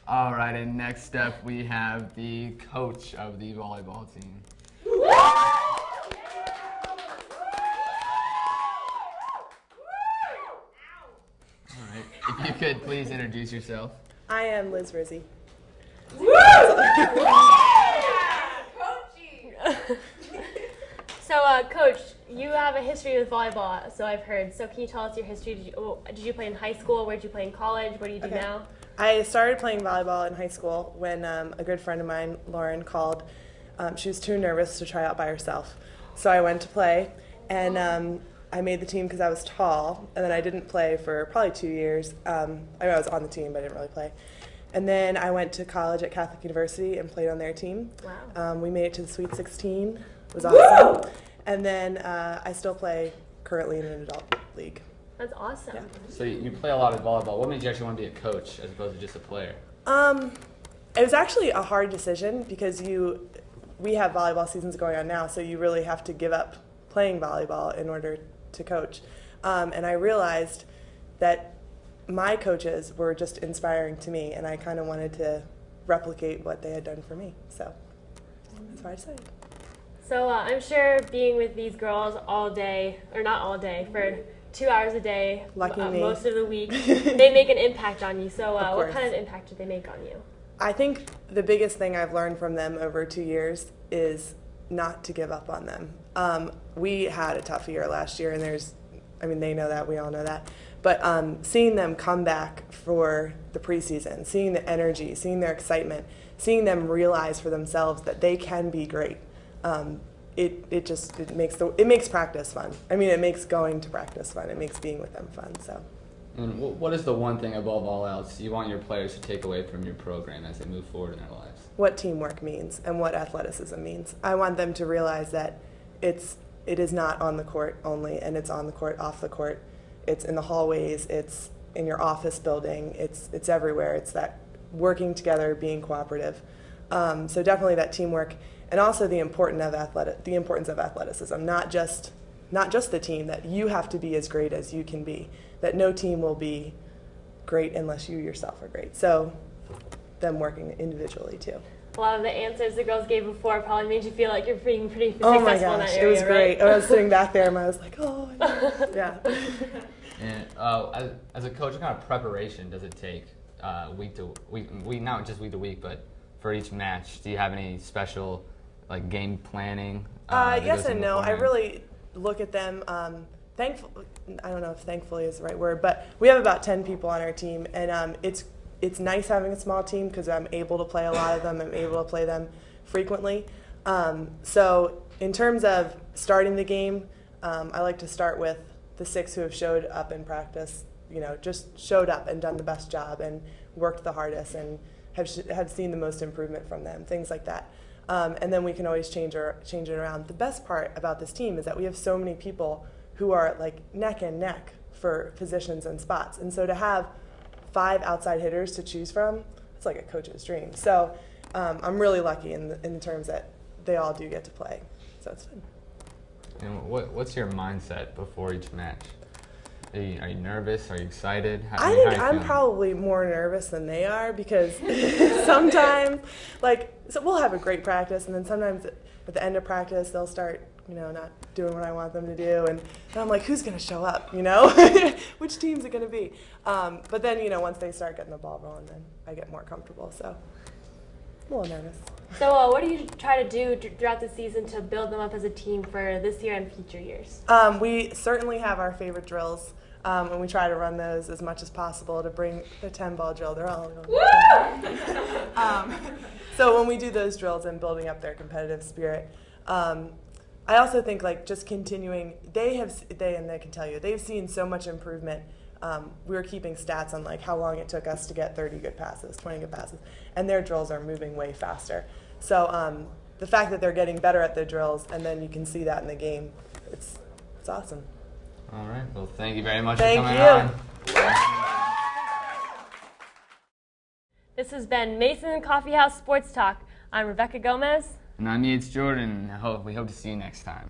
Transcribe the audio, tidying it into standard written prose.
All right, and next up we have the coach of the volleyball team. All right, if you could please introduce yourself. I am Liz Rizzi. So, Coach, you have a history with volleyball, so I've heard. So can you tell us your history? Did you play in high school? Where did you play in college? What do you do now? I started playing volleyball in high school when a good friend of mine, Lauren, called. She was too nervous to try out by herself. So I went to play, and I made the team because I was tall, and then I didn't play for probably 2 years. I was on the team, but I didn't really play. And then I went to college at Catholic University and played on their team. Wow. We made it to the Sweet 16. It was awesome. And then I still play currently in an adult league. That's awesome. Yeah. So you play a lot of volleyball. What made you actually want to be a coach as opposed to just a player? It was actually a hard decision because we have volleyball seasons going on now, so you really have to give up playing volleyball in order to coach. And I realized that my coaches were just inspiring to me, and I kind of wanted to replicate what they had done for me. So that's why I decided. So I'm sure being with these girls all day, or not all day, for 2 hours a day, Lucky me. Most of the week, they make an impact on you. So what course. kind of impact did they make on you? I think the biggest thing I've learned from them over 2 years is not to give up on them. We had a tough year last year, and they know that, we all know that. But seeing them come back for the preseason, seeing the energy, seeing their excitement, seeing them realize for themselves that they can be great, it makes practice fun. I mean, it makes going to practice fun. It makes being with them fun. So. And what is the one thing above all else you want your players to take away from your program as they move forward in their lives? What teamwork means and what athleticism means. I want them to realize that it is not on the court only, and it's on the court, off the court. It's in the hallways. It's in your office building. It's everywhere. It's that working together, being cooperative. So definitely that teamwork, and also the importance of athleticism. Not just the team, that you have to be as great as you can be. That no team will be great unless you yourself are great. So them working individually too. A lot of the answers the girls gave before probably made you feel like you're being pretty successful Oh my in that gosh, area, it was great. right? I was sitting back there and I was like, oh, yeah. And as a coach, what kind of preparation does it take week to week, not just week to week, but for each match? Do you have any special game planning? Yes and no. I really look at them. I don't know if thankfully is the right word, but we have about 10 people on our team, and it's nice having a small team because I'm able to play a lot of them. I'm able to play them frequently. So in terms of starting the game, I like to start with the 6 who have showed up in practice, just showed up and done the best job and worked the hardest and have seen the most improvement from them, things like that. And then we can always change it around. The best part about this team is that we have so many people who are neck and neck for positions and spots. And so to have 5 outside hitters to choose from, it's like a coach's dream. So I'm really lucky in terms that they all do get to play. So it's fun. And what's your mindset before each match? Are you nervous? Are you excited? I think I'm probably more nervous than they are because sometimes, so we'll have a great practice, and then sometimes at the end of practice they'll start, not doing what I want them to do, and I'm like, who's going to show up? Which team's it going to be? But then, once they start getting the ball rolling, then I get more comfortable. So I'm a little nervous. So what do you try to do throughout the season to build them up as a team for this year and future years? We certainly have our favorite drills, and we try to run those as much as possible to bring the 10-ball drill. They're all so when we do those drills and building up their competitive spirit, I also think just continuing. They can tell you they've seen so much improvement. We were keeping stats on how long it took us to get 30 good passes, 20 good passes, and their drills are moving way faster. So the fact that they're getting better at their drills, and then you can see that in the game, it's awesome. All right. Well, thank you very much for coming on. This has been Mason Coffeehouse Sports Talk. I'm Rebecca Gomez. And I'm Yates Jordan. We hope to see you next time.